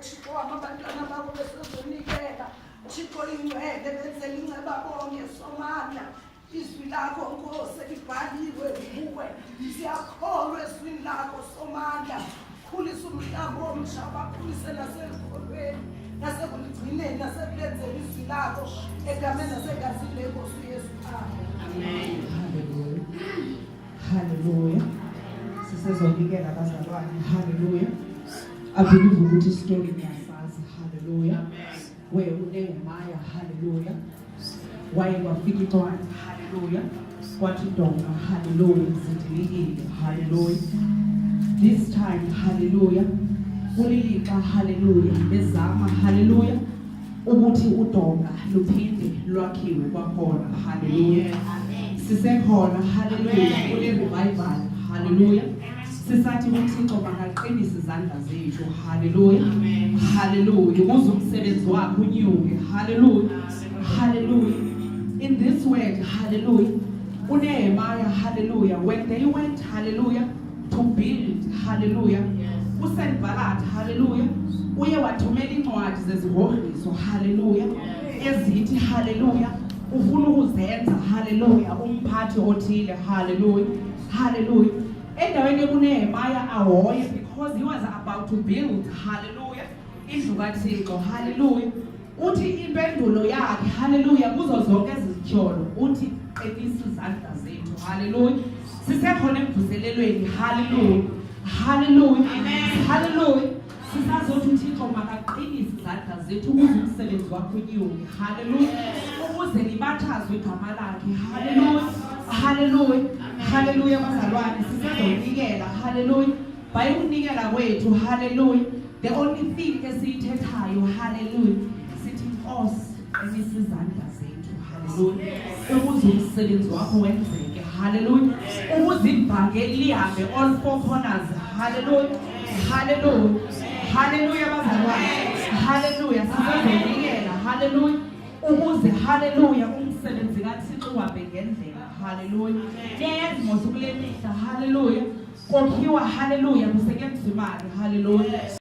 Thixo abantwana bakho besezonikela Thixo ingcwele benzele inceba bonke somandla izwi lakho Nkosi libhaliwe kuwe siyakholwa eswini lakho somandla khulisa umhlaba omsha bakhulise nasekholweni nasekugcineni nasekulenzeni izwi lakho egameni nasegazini lenkosi uYesu. Amen. Hallelujah. Sisezonikela abazalwane. Hallelujah. I believe ukuthi story ngiyasazi. Hallelujah. Where uNehemiah. Hallelujah. Waye kwafika incwadi. Hallelujah. Kwathi donga. Hallelujah. Zidilikile. Hallelujah. This time. Hallelujah. Kulilixa. Hallelujah. Bezama. Hallelujah. Ukuthi udonga luphinde lwakhiwe kwakhona. Hallelujah. Sisekhona. Hallelujah. Kule revival. Hallelujah. Sisathi uThixo makaqinise izandla zethu. Hallelujah. Hallelujah. Ukuze umsebenzi wakhe unyuke. Hallelujah. Hallelujah. In this word, hallelujah. uNehemiah, hallelujah. When they went, hallelujah, to build, hallelujah. uSanballat, hallelujah. Uye wathumela incwadi zezihohiso, hallelujah. Ezithi, hallelujah. Ufuna ukuzenza, hallelujah. Umphathi othile, hallelujah. Hallelujah. Endaweni kuNehemiah ahoye because he was about to build, hallelujah, indlu kaThixo, hallelujah. Uthi impendulo yakhe, hallelujah, kuzo zonke izitsholo uthi qinisa izandla zethu, hallelujah. Sisekhona emvuselelweni, hallelujah. Hallelujah. Amen. Hallelujah. Sisazothi uThixo makaqinise izandla zethu ukuze umsebenzi wakhe unyuke, hallelujah. Ukuze libathazwe igama lakhe, hallelujah. Hallelujah. Hallelujah bazalwane sisezonikela, hallelujah. Bayikunikela kwethu, hallelujah. The only thing esiyithethayo, hallelujah, sithi Nkosi qinisa izandla zethu, hallelujah. Ukuze umsebenzi wakho wenzeke, hallelujah. Ukuze ibhangeli lihambe all four corners, hallelujah. Hallelujah. Hallelujah bazalwane. Hallelujah. Sisezonikela, hallelujah. Ukuze, hallelujah, umsebenzi kaThixo uhambe ngendlela, hallelujah. Yes, mosukule mihla, hallelujah. Kokhiwa, hallelujah, kusetyenziswa imali, hallelujah.